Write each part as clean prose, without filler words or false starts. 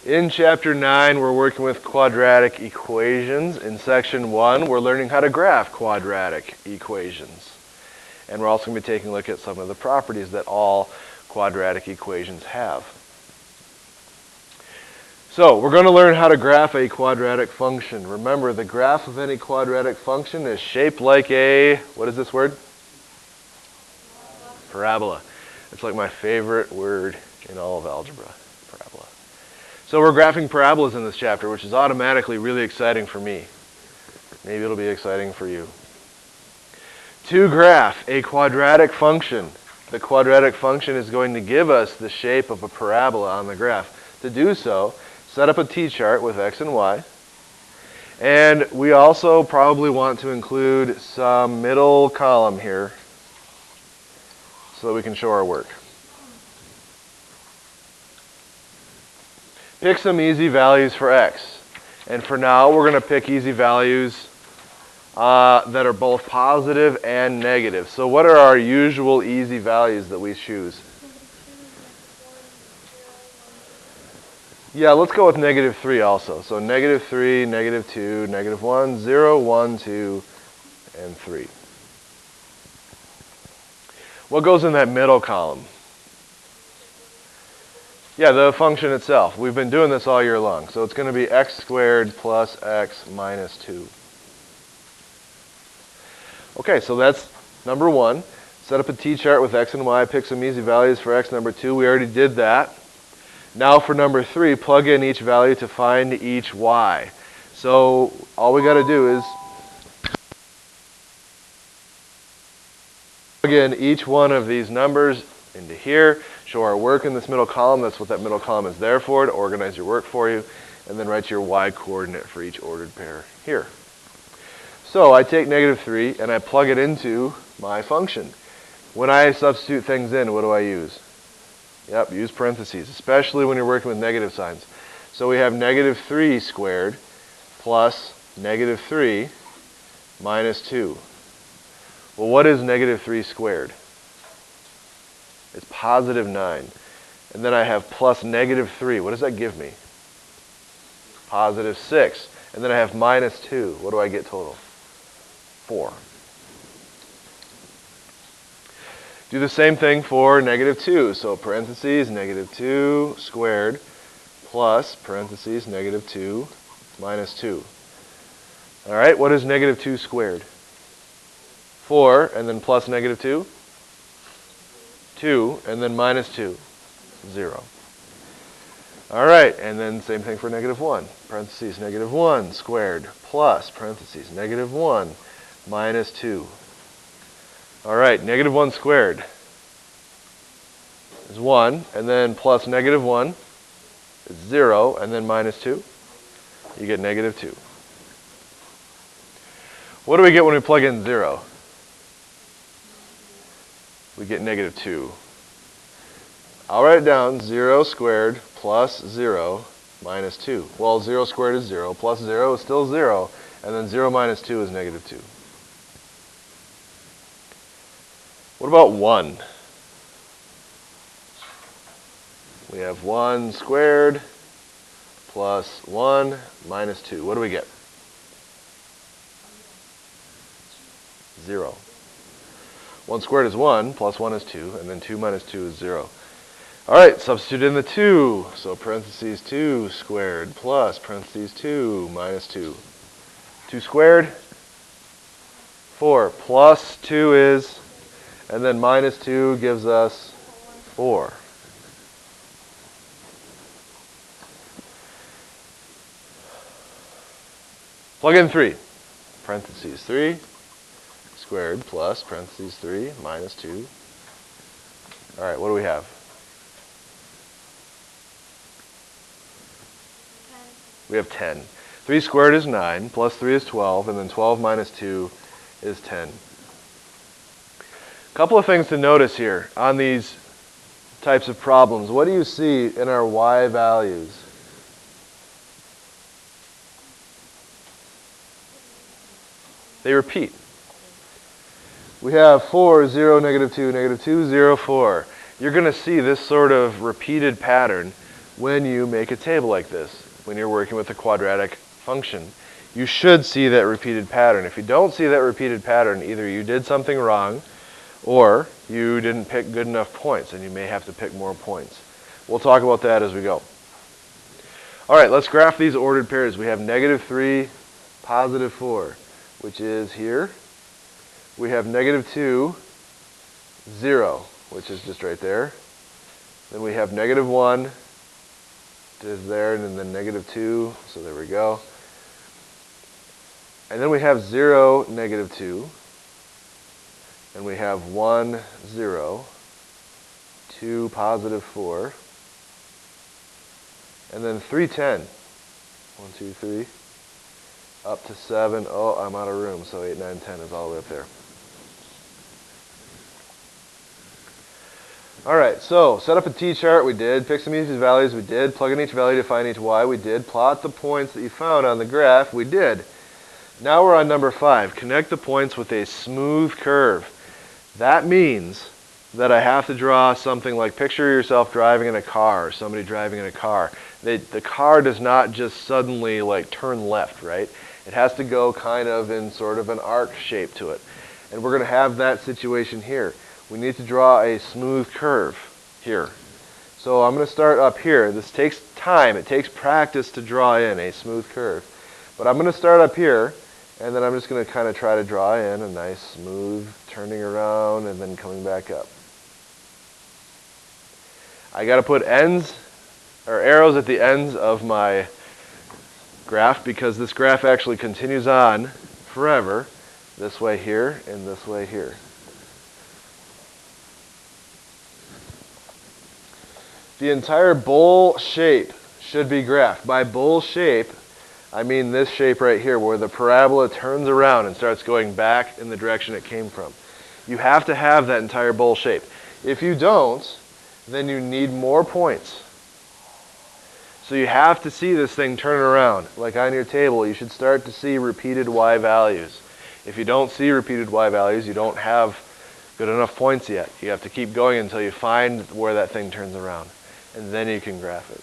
In Chapter 9, we're working with quadratic equations. In Section 1, we're learning how to graph quadratic equations. And we're also going to be taking a look at some of the properties that all quadratic equations have. So, we're going to learn how to graph a quadratic function. Remember, the graph of any quadratic function is shaped like a, what is this word? Parabola. It's like my favorite word in all of algebra, parabola. So we're graphing parabolas in this chapter, which is automatically really exciting for me. Maybe it'll be exciting for you. To graph a quadratic function, the quadratic function is going to give us the shape of a parabola on the graph. To do so, set up a t-chart with x and y. And we also probably want to include some middle column here so that we can show our work. Pick some easy values for x. And for now, we're going to pick easy values that are both positive and negative. So what are our usual easy values that we choose? Yeah, let's go with -3 also. So -3, -2, -1, 0, 1, 2, and 3. What goes in that middle column? Yeah, the function itself. We've been doing this all year long. So it's going to be x squared plus x minus 2. Okay, so that's number 1. Set up a t-chart with x and y. Pick some easy values for x. Number 2, we already did that. Now for number 3, plug in each value to find each y. So all we got to do is plug in each one of these numbers into here, show our work in this middle column. That's what that middle column is there for, to organize your work for you, and then write your y coordinate for each ordered pair here. So I take -3 and I plug it into my function. When I substitute things in, what do I use? Yep, use parentheses, especially when you're working with negative signs. So we have -3 squared plus -3 minus 2. Well, what is -3 squared? It's positive 9. And then I have plus -3. What does that give me? Positive 6. And then I have minus 2. What do I get total? 4. Do the same thing for -2. So parentheses, -2 squared plus parentheses, -2 minus 2. All right, what is -2 squared? 4, and then plus -2? 2, and then minus 2, 0. All right, and then same thing for -1. Parentheses, -1 squared plus parentheses, -1 minus 2. All right, -1 squared is 1, and then plus -1 is 0, and then minus 2. You get -2. What do we get when we plug in 0? We get -2. I'll write it down, 0 squared plus 0 minus 2. Well, 0 squared is 0, plus 0 is still 0, and then 0 minus 2 is -2. What about 1? We have 1 squared plus 1 minus 2. What do we get? 0. 1 squared is 1, plus 1 is 2, and then 2 minus 2 is 0. All right, substitute in the 2. So parentheses 2 squared plus parentheses 2 minus 2. 2 squared, 4 plus 2 is, and then minus 2 gives us 4. Plug in 3. Parentheses 3 squared plus parentheses 3 minus 2. All right, what do we have? 10. We have 10. 3 squared is 9, plus 3 is 12, and then 12 minus 2 is 10. A couple of things to notice here on these types of problems. What do you see in our y values? They repeat. We have 4, 0, -2, -2, 0, 4. You're going to see this sort of repeated pattern when you make a table like this, when you're working with a quadratic function. You should see that repeated pattern. If you don't see that repeated pattern, either you did something wrong or you didn't pick good enough points, and you may have to pick more points. We'll talk about that as we go. All right, let's graph these ordered pairs. We have -3, +4, which is here. We have -2, 0, which is just right there. Then we have -1 is there, and then -2, so there we go. And then we have 0, -2. And we have 1, 0, 2, +4. And then 3, 10. 1, 2, 3. Up to 7. Oh, I'm out of room, so 8, 9, 10 is all the way up there. All right, so set up a t-chart, we did. Pick some easy values, we did. Plug in each value to find each y, we did. Plot the points that you found on the graph, we did. Now we're on number 5. Connect the points with a smooth curve. That means that I have to draw something like, picture yourself driving in a car, or somebody driving in a car. The car does not just suddenly like turn left, right? It has to go kind of in sort of an arc shape to it. And we're going to have that situation here. We need to draw a smooth curve here. So I'm going to start up here. This takes time. It takes practice to draw in a smooth curve. But I'm going to start up here, and then I'm just going to kind of try to draw in a nice smooth turning around and then coming back up. I got to put ends or arrows at the ends of my graph because this graph actually continues on forever, this way here and this way here. The entire bowl shape should be graphed. By bowl shape, I mean this shape right here where the parabola turns around and starts going back in the direction it came from. You have to have that entire bowl shape. If you don't, then you need more points. So you have to see this thing turn around. Like on your table, you should start to see repeated y values. If you don't see repeated y values, you don't have good enough points yet. You have to keep going until you find where that thing turns around. And then you can graph it.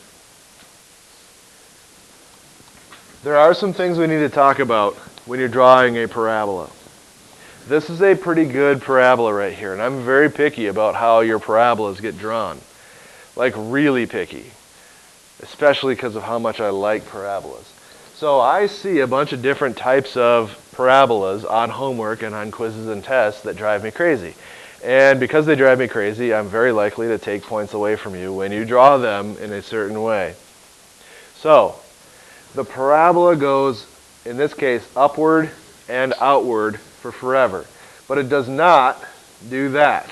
There are some things we need to talk about when you're drawing a parabola. This is a pretty good parabola right here, and I'm very picky about how your parabolas get drawn. Like really picky. Especially because of how much I like parabolas. So I see a bunch of different types of parabolas on homework and on quizzes and tests that drive me crazy. And because they drive me crazy, I'm very likely to take points away from you when you draw them in a certain way. So, the parabola goes, in this case, upward and outward for forever. But it does not do that.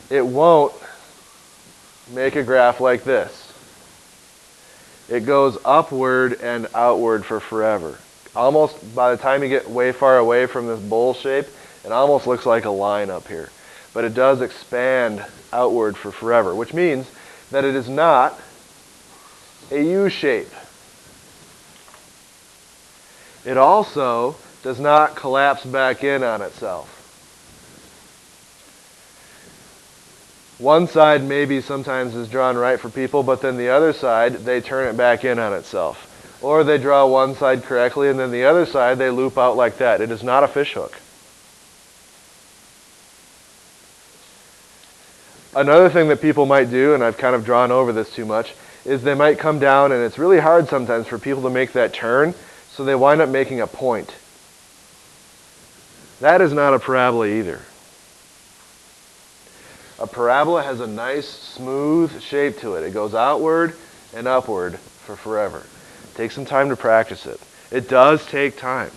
It won't make a graph like this. It goes upward and outward for forever. Almost by the time you get way far away from this bowl shape, it almost looks like a line up here. But it does expand outward for forever, which means that it is not a U shape. It also does not collapse back in on itself. One side maybe sometimes is drawn right for people, but then the other side, they turn it back in on itself. Or they draw one side correctly, and then the other side, they loop out like that. It is not a fishhook. Another thing that people might do, and I've kind of drawn over this too much, is they might come down, and it's really hard sometimes for people to make that turn, so they wind up making a point. That is not a parabola either. A parabola has a nice, smooth shape to it. It goes outward and upward for forever. Take some time to practice it. It does take time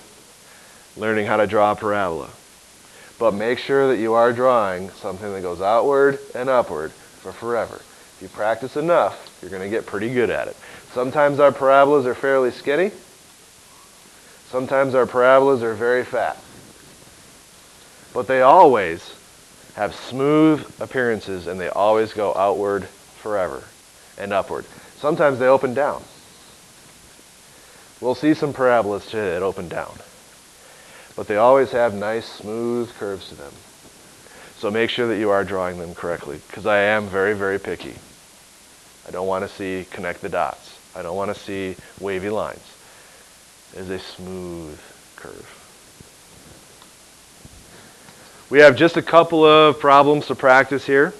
learning how to draw a parabola. But make sure that you are drawing something that goes outward and upward for forever. If you practice enough, you're going to get pretty good at it. Sometimes our parabolas are fairly skinny. Sometimes our parabolas are very fat. But they always have smooth appearances, and they always go outward forever and upward. Sometimes they open down. We'll see some parabolas today that open down. But they always have nice, smooth curves to them. So make sure that you are drawing them correctly, because I am very, very picky. I don't want to see connect the dots. I don't want to see wavy lines. It is a smooth curve. We have just a couple of problems to practice here.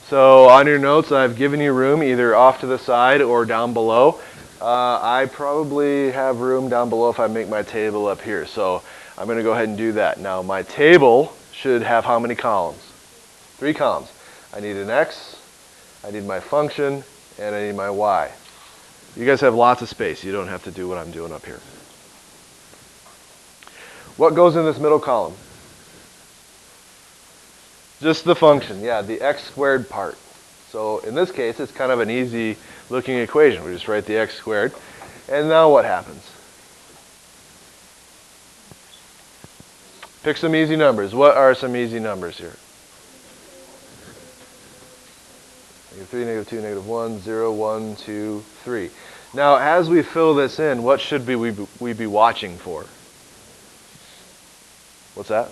So on your notes, I've given you room either off to the side or down below. I probably have room down below if I make my table up here. So I'm going to go ahead and do that. Now my table should have how many columns? 3 columns. I need an x, I need my function, and I need my y. You guys have lots of space. You don't have to do what I'm doing up here. What goes in this middle column? Just the function, yeah, the x squared part. So in this case, it's kind of an easy looking equation. We just write the x squared. And now what happens? Pick some easy numbers. What are some easy numbers here? -3, -2, -1, 0, 1, 2, 3. Now, as we fill this in, what should we be watching for? What's that?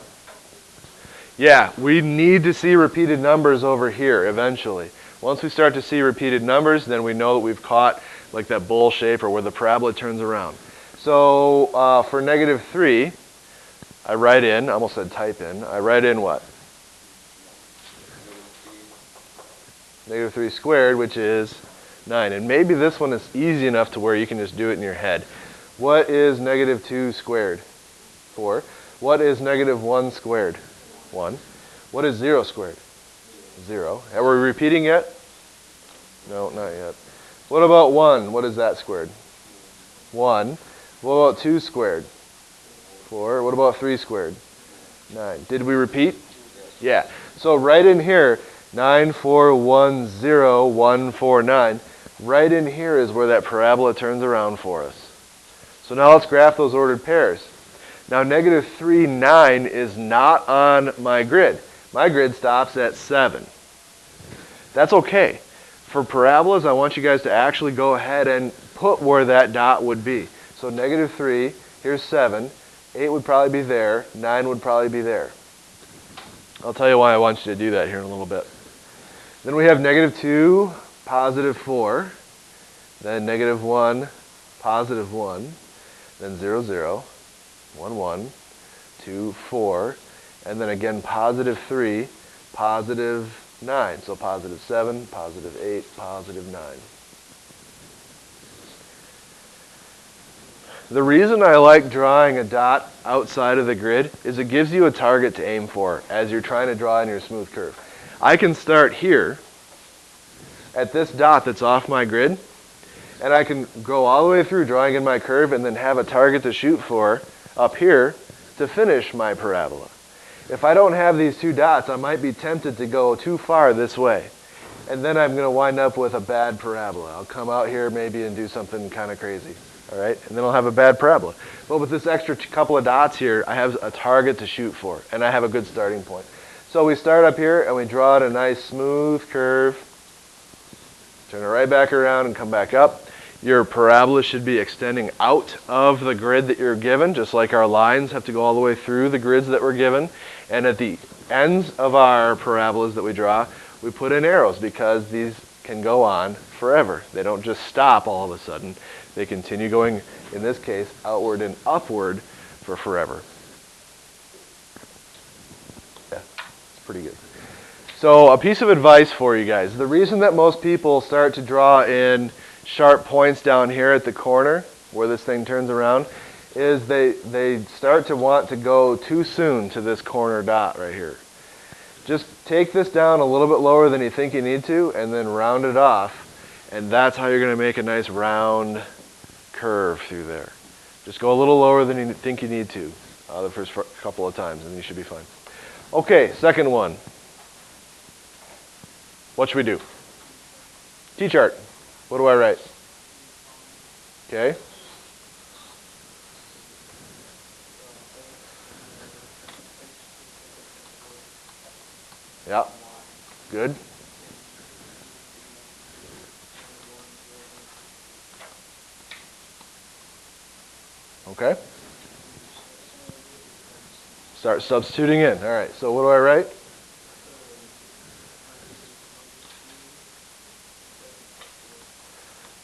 Yeah, we need to see repeated numbers over here eventually. Once we start to see repeated numbers, then we know that we've caught like that bowl shape or where the parabola turns around. So for -3, I write in, I almost said type in, I write in what? -3 squared, which is 9. And maybe this one is easy enough to where you can just do it in your head. What is -2 squared? 4. What is -1 squared? 1. What is 0 squared? 0. Are we repeating yet? No, not yet. What about 1? What is that squared? 1. What about 2 squared? 4. What about 3 squared? 9. Did we repeat? Yeah. So right in here, 9, 4, 1, 0, 1, 4, 9. Right in here is where that parabola turns around for us. So now let's graph those ordered pairs. Now -3, 9 is not on my grid. My grid stops at 7. That's okay. For parabolas, I want you guys to actually go ahead and put where that dot would be. So -3, here's 7. 8 would probably be there. 9 would probably be there. I'll tell you why I want you to do that here in a little bit. Then we have -2, +4. Then -1, +1. Then 0, 0. 1, 1, 2, 4, and then again +3, +9. So +7, +8, +9. The reason I like drawing a dot outside of the grid is it gives you a target to aim for as you're trying to draw in your smooth curve. I can start here at this dot that's off my grid, and I can go all the way through drawing in my curve and then have a target to shoot for up here to finish my parabola. If I don't have these 2 dots, I might be tempted to go too far this way. And then I'm going to wind up with a bad parabola. I'll come out here maybe and do something kind of crazy. All right? And then I'll have a bad parabola. But with this extra couple of dots here, I have a target to shoot for. And I have a good starting point. So we start up here and we draw out a nice smooth curve. Turn it right back around and come back up. Your parabola should be extending out of the grid that you're given, just like our lines have to go all the way through the grids that we're given. And at the ends of our parabolas that we draw, we put in arrows because these can go on forever. They don't just stop all of a sudden. They continue going, in this case, outward and upward for forever. Yeah, it's pretty good. So a piece of advice for you guys. The reason that most people start to draw in sharp points down here at the corner where this thing turns around is they start to want to go too soon to this corner dot right here. Just take this down a little bit lower than you think you need to and then round it off, and that's how you're going to make a nice round curve through there. Just go a little lower than you think you need to the first couple of times and you should be fine. Okay, second one. What should we do? T-chart. What do I write? Okay. Yeah. Good. Okay. Start substituting in. All right. So what do I write?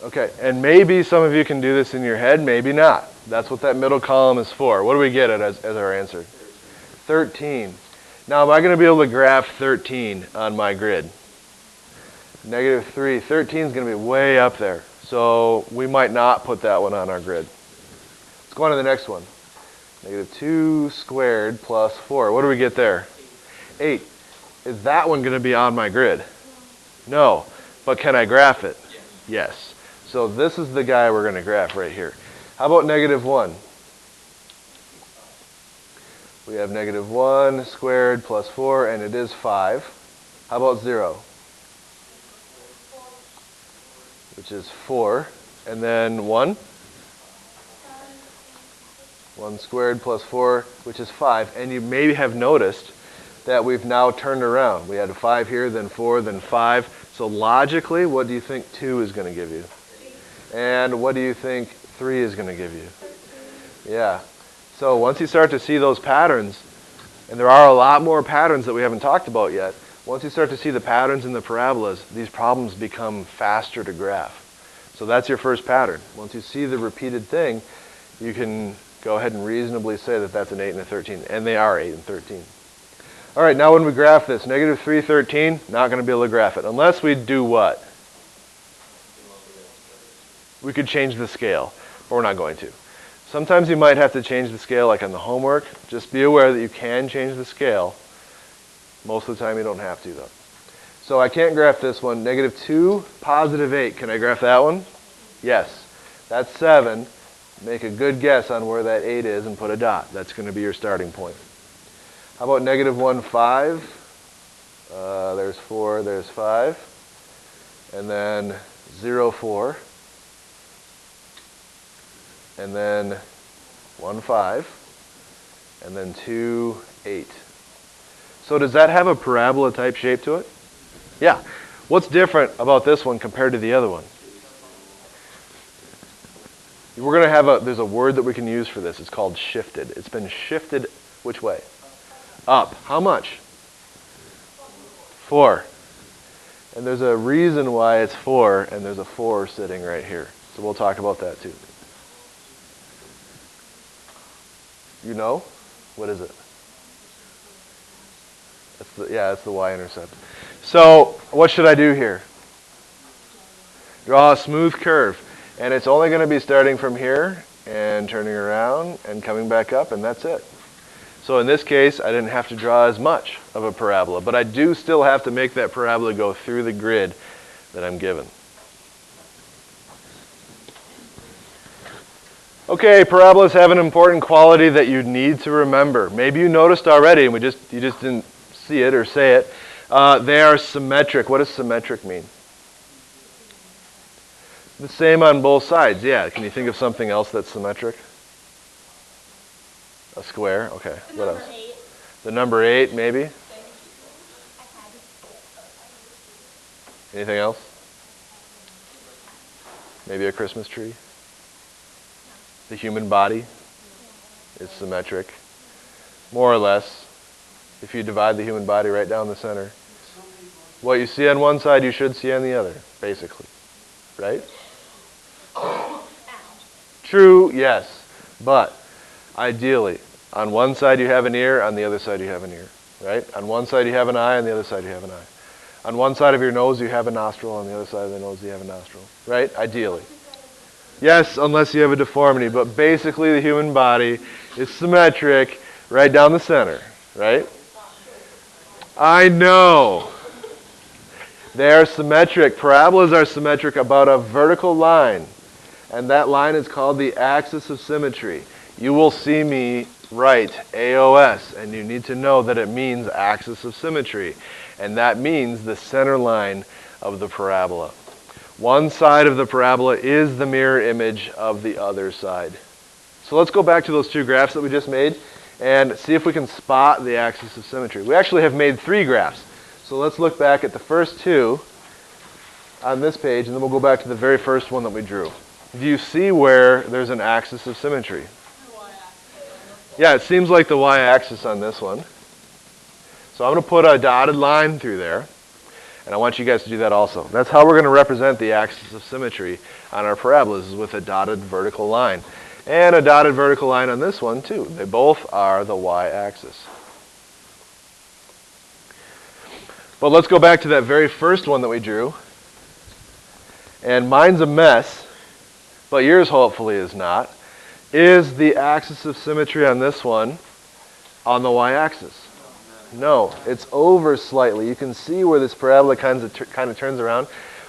Okay, and maybe some of you can do this in your head, maybe not. That's what that middle column is for. What do we get as our answer? 13. Now, am I going to be able to graph 13 on my grid? Negative 3. 13 is going to be way up there. So we might not put that one on our grid. Let's go on to the next one. Negative 2 squared plus 4. What do we get there? 8. Is that one going to be on my grid? No. But can I graph it? Yes. So this is the guy we're going to graph right here. How about negative 1? We have negative 1 squared plus 4, and it is 5. How about 0? Which is 4. And then 1? 1 squared plus 4, which is 5. And you may have noticed that we've now turned around. We had a 5 here, then 4, then 5. So logically, what do you think 2 is going to give you? And what do you think 3 is going to give you? Yeah. So once you start to see those patterns, and there are a lot more patterns that we haven't talked about yet, once you start to see the patterns in the parabolas, these problems become faster to graph. So that's your first pattern. Once you see the repeated thing, you can go ahead and reasonably say that that's an 8 and a 13. And they are 8 and 13. All right, now when we graph this, negative 3, 13, not going to be able to graph it. Unless we do what? We could change the scale, but we're not going to. Sometimes you might have to change the scale, like on the homework. Just be aware that you can change the scale. Most of the time you don't have to, though. So I can't graph this one. Negative 2, positive 8. Can I graph that one? Yes. That's 7. Make a good guess on where that 8 is and put a dot. That's going to be your starting point. How about negative 1, 5? There's 4, there's 5. And then 0, 4. And then 1, 5. And then 2, 8. So does that have a parabola type shape to it? Yeah. What's different about this one compared to the other one? We're going to have there's a word that we can use for this. It's called shifted. It's been shifted which way? Up. How much? 4. And there's a reason why it's 4, and there's a 4 sitting right here. So we'll talk about that too. You know? What is it? It's the y-intercept. So what should I do here? Draw a smooth curve. And it's only going to be starting from here and turning around and coming back up, and that's it. So in this case, I didn't have to draw as much of a parabola, but I do still have to make that parabola go through the grid that I'm given. Okay, parabolas have an important quality that you need to remember. Maybe you noticed already, and you just didn't see it or say it. They are symmetric. What does symmetric mean? The same on both sides, yeah. Can you think of something else that's symmetric? A square, okay. What else? 8. The number 8, maybe? Anything else? Maybe a Christmas tree? The human body is symmetric. More or less. If you divide the human body right down the center, what you see on one side, you should see on the other, basically. Right? True, yes. But ideally, on one side you have an ear, on the other side you have an ear. Right? On one side you have an eye, on the other side you have an eye. On one side of your nose you have a nostril, on the other side of the nose you have a nostril. Right? Ideally. Yes, unless you have a deformity. But basically the human body is symmetric right down the center. Right? I know. They are symmetric. Parabolas are symmetric about a vertical line. And that line is called the axis of symmetry. You will see me write AOS, and you need to know that it means axis of symmetry. And that means the center line of the parabola. One side of the parabola is the mirror image of the other side. So let's go back to those two graphs that we just made and see if we can spot the axis of symmetry. We actually have made 3 graphs. So let's look back at the first 2 on this page, and then we'll go back to the very first one that we drew. Do you see where there's an axis of symmetry? Yeah, it seems like the y-axis on this one. So I'm going to put a dotted line through there. And I want you guys to do that also. That's how we're going to represent the axis of symmetry on our parabolas, is with a dotted vertical line. And a dotted vertical line on this one too. They both are the y-axis. But let's go back to that very first one that we drew. And mine's a mess, but yours hopefully is not. Is the axis of symmetry on this one on the y-axis? No, it's over slightly. You can see where this parabola kind of turns around.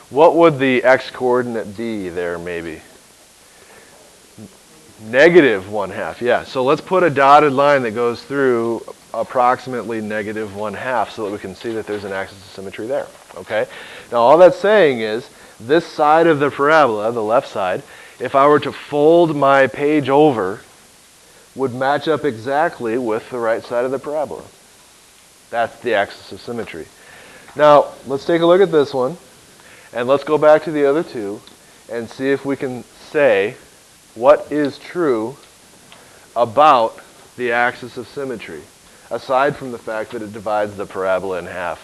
What would the x-coordinate be there, maybe? Negative 1/2, yeah. So let's put a dotted line that goes through approximately negative 1/2 so that we can see that there's an axis of symmetry there, okay? Now all that's saying is this side of the parabola, the left side, if I were to fold my page over, would match up exactly with the right side of the parabola. That's the axis of symmetry. Now, let's take a look at this one, and let's go back to the other two and see if we can say what is true about the axis of symmetry, aside from the fact that it divides the parabola in half.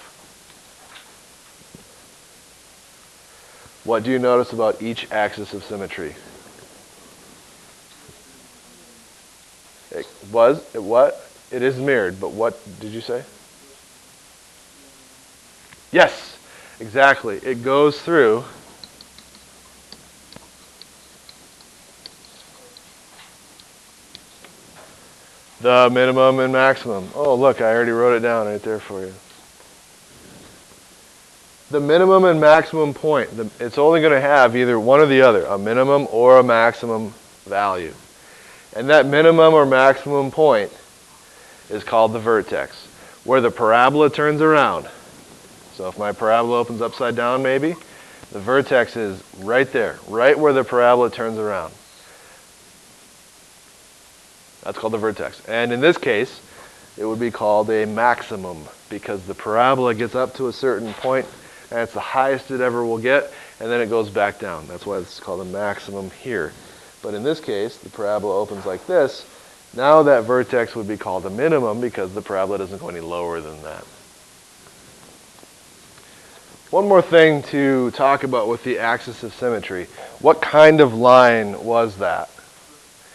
What do you notice about each axis of symmetry? It is mirrored, but what did you say? Yes, exactly. It goes through the minimum and maximum. Oh, look, I already wrote it down right there for you. The minimum and maximum point, it's only going to have either one or the other, a minimum or a maximum value. And that minimum or maximum point is called the vertex, where the parabola turns around. So if my parabola opens upside down maybe, the vertex is right there, right where the parabola turns around. That's called the vertex. And in this case, it would be called a maximum, because the parabola gets up to a certain point, and it's the highest it ever will get, and then it goes back down. That's why it's called a maximum here. But in this case, the parabola opens like this. Now that vertex would be called a minimum because the parabola doesn't go any lower than that. One more thing to talk about with the axis of symmetry. What kind of line was that?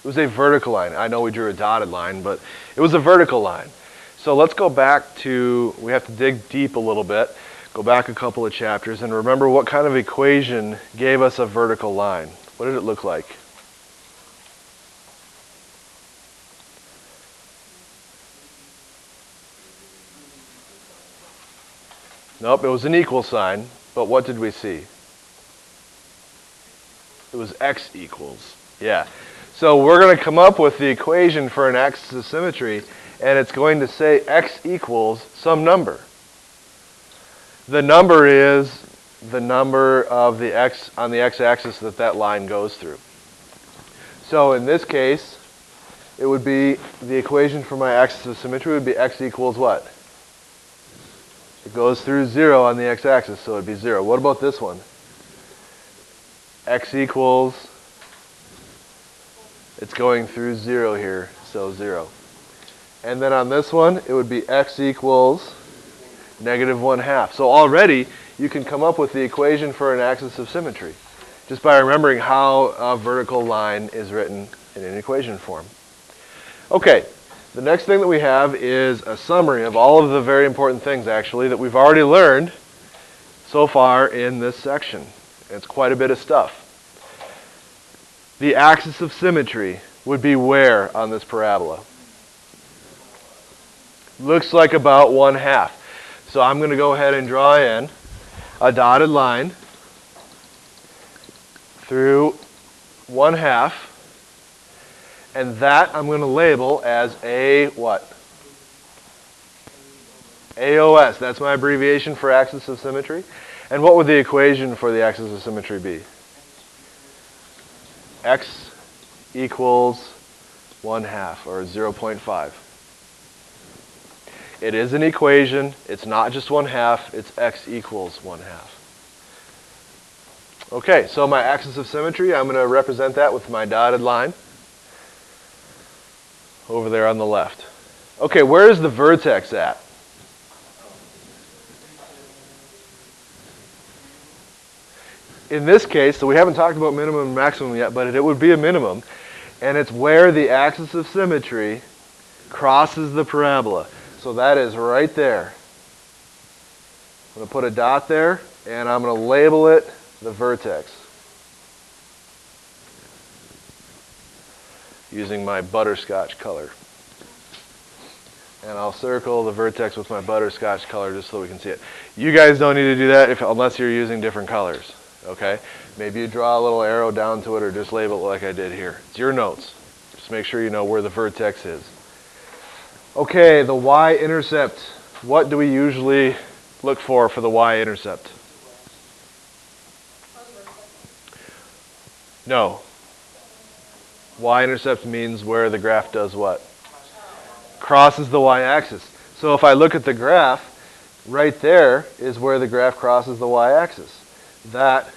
It was a vertical line. I know we drew a dotted line, but it was a vertical line. So let's go back to, we have to dig deep a little bit, go back a couple of chapters, and remember what kind of equation gave us a vertical line. What did it look like? Nope, it was an equal sign, but what did we see? It was x equals, yeah. So we're going to come up with the equation for an axis of symmetry, and it's going to say x equals some number. The number is the number of the x on the x-axis that line goes through. So in this case, it would be, the equation for my axis of symmetry would be x equals what? It goes through 0 on the x-axis, so it would be 0. What about this one? X equals, it's going through 0 here, so 0. And then on this one, it would be x equals negative 1/2. So already, you can come up with the equation for an axis of symmetry, just by remembering how a vertical line is written in an equation form. Okay. The next thing that we have is a summary of all of the very important things, actually, that we've already learned so far in this section. It's quite a bit of stuff. The axis of symmetry would be where on this parabola? Looks like about 1/2. So I'm going to go ahead and draw in a dotted line through 1/2. And that I'm going to label as a what? AOS. That's my abbreviation for axis of symmetry. And what would the equation for the axis of symmetry be? X equals 1/2, or 0.5. It is an equation. It's not just 1/2. It's x equals 1/2. Okay, so my axis of symmetry, I'm going to represent that with my dotted line over there on the left. Okay, where is the vertex at? in this case, so we haven't talked about minimum and maximum yet, but it would be a minimum, and it's where the axis of symmetry crosses the parabola. So that is right there. I'm going to put a dot there, and I'm going to label it the vertex using my butterscotch color. And I'll circle the vertex with my butterscotch color just so we can see it. You guys don't need to do that unless you're using different colors. Okay? Maybe you draw a little arrow down to it or just label it like I did here. It's your notes. Just make sure you know where the vertex is. Okay, the y-intercept. What do we usually look for the y-intercept? No. Y-intercept means where the graph does what? Crosses the y-axis. So if I look at the graph, right there is where the graph crosses the y-axis. That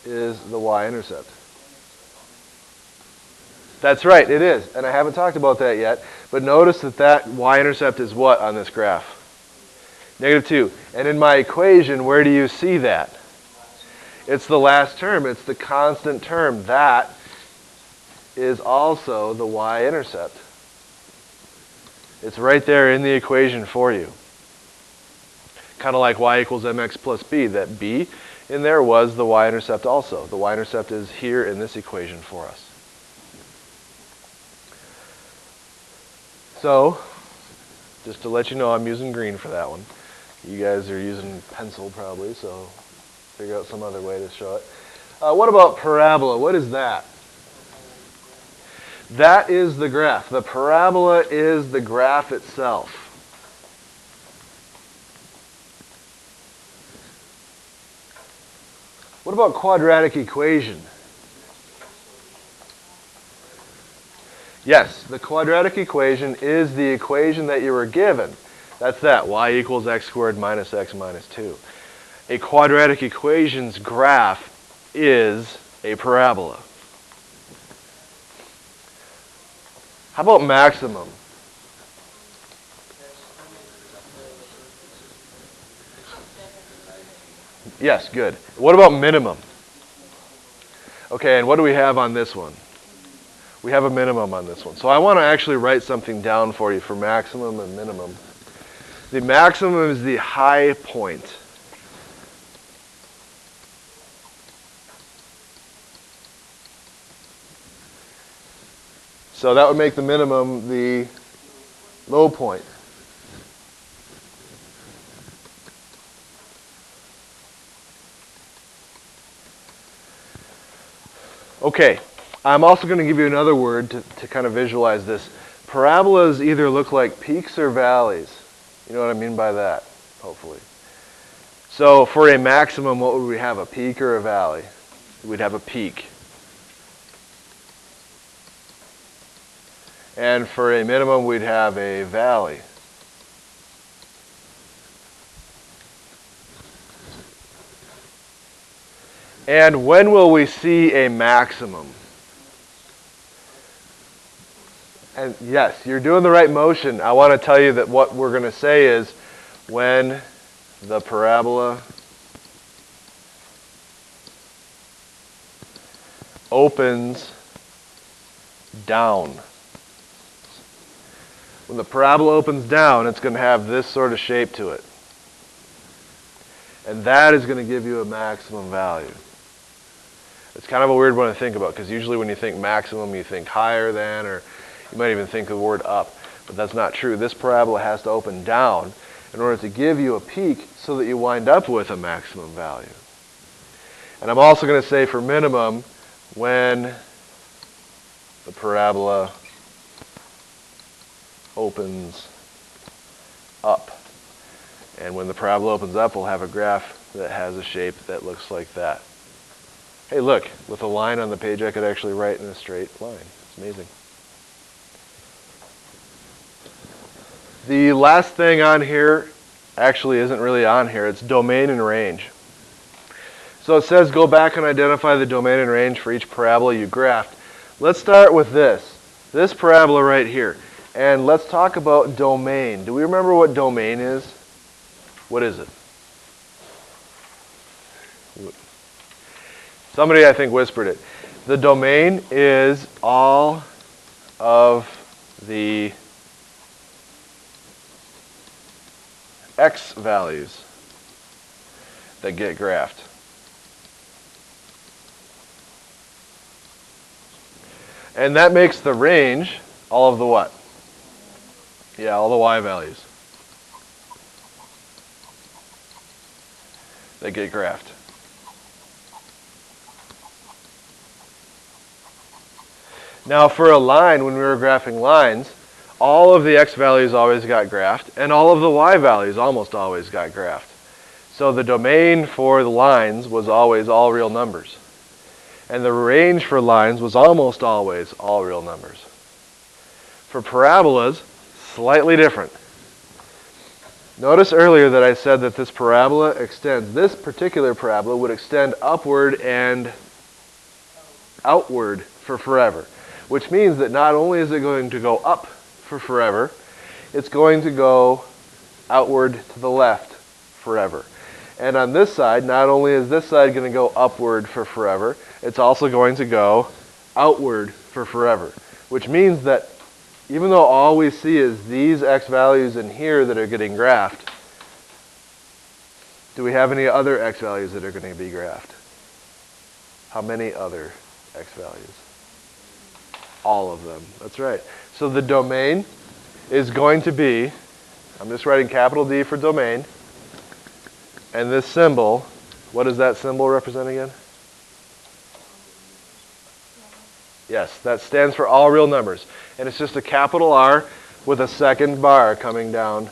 is the y-intercept. That's right, it is. And I haven't talked about that yet. But notice that that y-intercept is what on this graph? -2. And in my equation, where do you see that? It's the last term. It's the constant term. That is also the y-intercept. It's right there in the equation for you. Kind of like y equals mx plus b. That b in there was the y-intercept also. The y-intercept is here in this equation for us. So, just to let you know, I'm using green for that one. You guys are using pencil probably, so figure out some other way to show it. What about parabola? What is that? That is the graph. The parabola is the graph itself. What about quadratic equation? Yes, the quadratic equation is the equation that you were given. That's that, y equals x squared minus x minus 2. A quadratic equation's graph is a parabola. How about maximum? Yes, good. What about minimum? Okay, and what do we have on this one? We have a minimum on this one. So I want to actually write something down for you for maximum and minimum. The maximum is the high point. So that would make the minimum the low point. Okay, I'm also going to give you another word to kind of visualize this. Parabolas either look like peaks or valleys. You know what I mean by that, hopefully. So for a maximum, what would we have, a peak or a valley? We'd have a peak. And for a minimum, we'd have a valley. And when will we see a maximum? And yes, you're doing the right motion. I want to tell you that what we're going to say is when the parabola opens down. When the parabola opens down, it's going to have this sort of shape to it. And that is going to give you a maximum value. It's kind of a weird one to think about, because usually when you think maximum, you think higher than, or you might even think of the word up. But that's not true. This parabola has to open down in order to give you a peak so that you wind up with a maximum value. And I'm also going to say for minimum, when the parabola opens up. And when the parabola opens up, we'll have a graph that has a shape that looks like that. Hey, look, with a line on the page, I could actually write in a straight line. It's amazing. The last thing on here actually isn't really on here. It's domain and range. So it says go back and identify the domain and range for each parabola you graphed. Let's start with this parabola right here. And let's talk about domain. Do we remember what domain is? What is it? Somebody, I think, whispered it. The domain is all of the x values that get graphed. And that makes the range all of the what? Yeah, all the y values that get graphed. Now for a line, when we were graphing lines, all of the x values always got graphed, and all of the y values almost always got graphed. So the domain for the lines was always all real numbers. And the range for lines was almost always all real numbers. For parabolas, slightly different. Notice earlier that I said that this parabola extends, this particular parabola would extend upward and outward for forever. Which means that not only is it going to go up for forever, it's going to go outward to the left forever. And on this side, not only is this side going to go upward for forever, it's also going to go outward for forever. Which means that even though all we see is these x values in here that are getting graphed, do we have any other x values that are going to be graphed? How many other x values? All of them. That's right. So the domain is going to be, I'm just writing capital D for domain, and this symbol, what does that symbol represent again? Yes, that stands for all real numbers. And it's just a capital R with a second bar coming down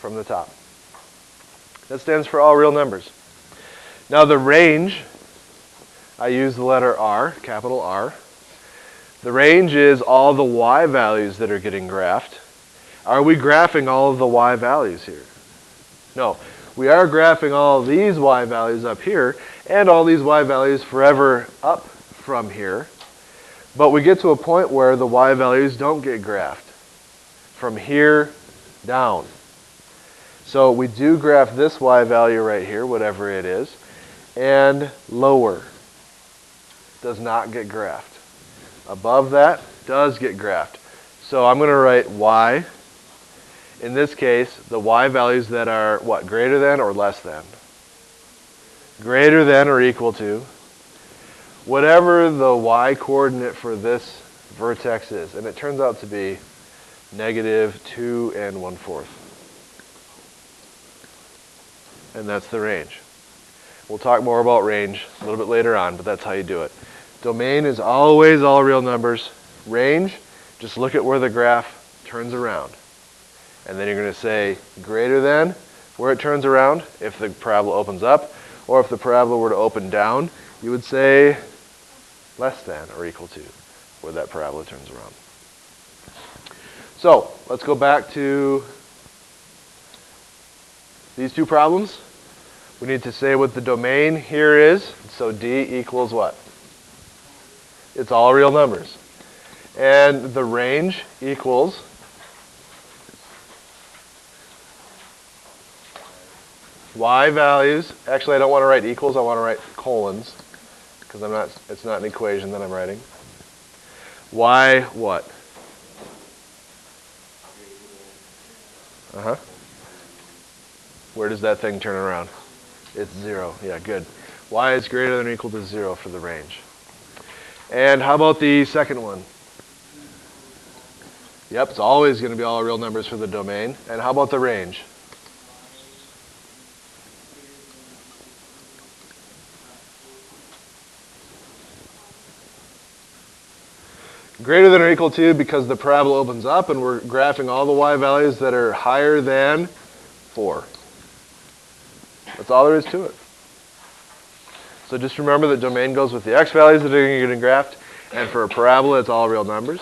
from the top. That stands for all real numbers. Now the range, I use the letter R, capital R. The range is all the y values that are getting graphed. Are we graphing all of the y values here? No. We are graphing all of these y values up here and all these y values forever up from here. But we get to a point where the y values don't get graphed from here down. So we do graph this y value right here, whatever it is, and lower does not get graphed. Above that does get graphed. So I'm going to write y. In this case, the y values that are what? Greater than or less than? Greater than or equal to whatever the y coordinate for this vertex is. And it turns out to be -2 1/4. And that's the range. We'll talk more about range a little bit later on, but that's how you do it. Domain is always all real numbers. Range, just look at where the graph turns around. And then you're going to say greater than where it turns around if the parabola opens up, or if the parabola were to open down, you would say less than or equal to where that parabola turns around. So let's go back to these two problems. We need to say what the domain here is. So D equals what? It's all real numbers. And the range equals y values. Actually, I don't want to write equals. I want to write colons because it's not an equation that I'm writing. Y what? Where does that thing turn around? It's 0. Yeah, good. Y is greater than or equal to 0 for the range. And how about the second one? Yep, it's always going to be all real numbers for the domain. And how about the range? Greater than or equal to because the parabola opens up and we're graphing all the y values that are higher than 4. That's all there is to it. So just remember that domain goes with the x values that are getting graphed, and for a parabola it's all real numbers.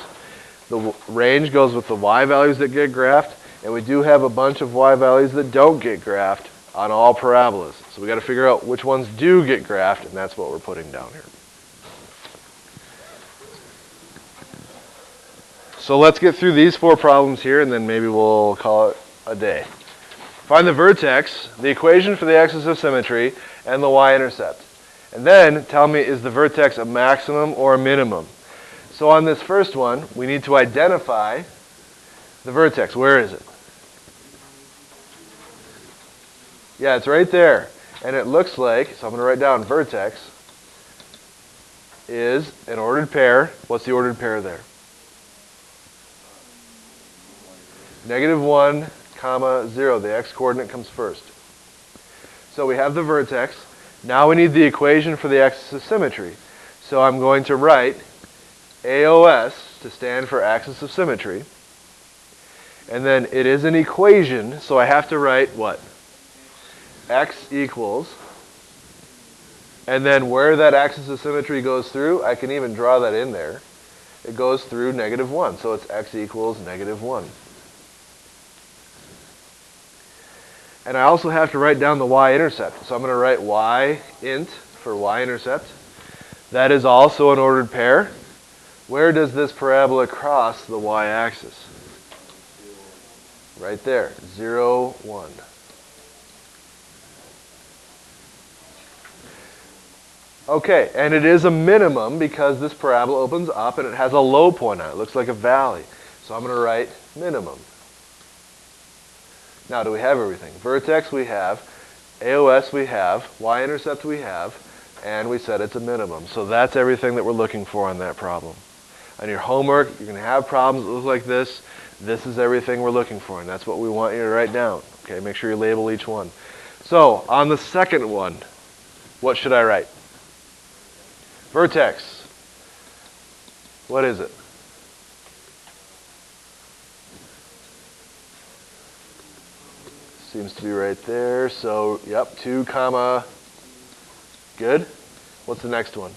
The range goes with the y values that get graphed, and we do have a bunch of y values that don't get graphed on all parabolas. So we got to figure out which ones do get graphed, and that's what we're putting down here. So let's get through these 4 problems here, and then maybe we'll call it a day. Find the vertex, the equation for the axis of symmetry, and the y-intercept. And then tell me, is the vertex a maximum or a minimum? So on this first one, we need to identify the vertex. Where is it? Yeah, it's right there. And it looks like, so I'm going to write down vertex is an ordered pair. What's the ordered pair there? -1, comma 0. The x-coordinate comes first. So we have the vertex. Now we need the equation for the axis of symmetry. So I'm going to write AOS to stand for axis of symmetry. And then it is an equation, so I have to write what? X equals. And then where that axis of symmetry goes through, I can even draw that in there. It goes through -1, so it's x equals -1. And I also have to write down the y-intercept. So I'm going to write y-int for y-intercept. That is also an ordered pair. Where does this parabola cross the y-axis? Right there, 0, 1. Okay, and it is a minimum because this parabola opens up and it has a low point on it. It looks like a valley. So I'm going to write minimum. Now, do we have everything? Vertex we have, AOS we have, y-intercept we have, and we said it's a minimum. So that's everything that we're looking for on that problem. On your homework, you're going to have problems that look like this. This is everything we're looking for, and that's what we want you to write down. Okay, make sure you label each one. So, on the second one, what should I write? Vertex. What is it? Seems to be right there. So, yep, 2 comma. Good. What's the next one?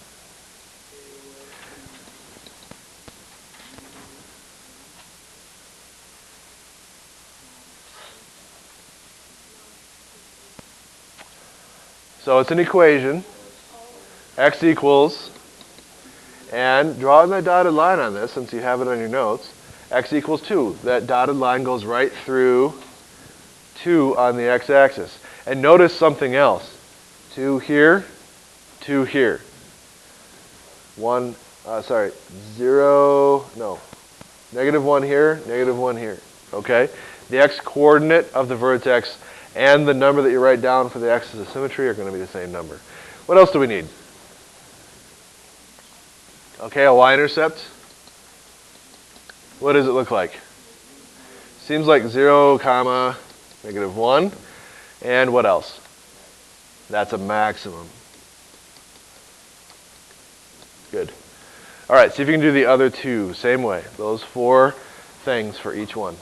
So it's an equation. X equals, and draw that dotted line on this since you have it on your notes. X equals 2. That dotted line goes right through 2 on the x-axis. And notice something else. 2 here, 2 here. 1, 0, no. -1 here, -1 here. Okay? The x-coordinate of the vertex and the number that you write down for the axis of symmetry are going to be the same number. What else do we need? Okay, a y-intercept. What does it look like? Seems like 0, comma, -1. And what else? That's a maximum. Good. All right, see if you can do the other two. Same way. Those 4 things for each one.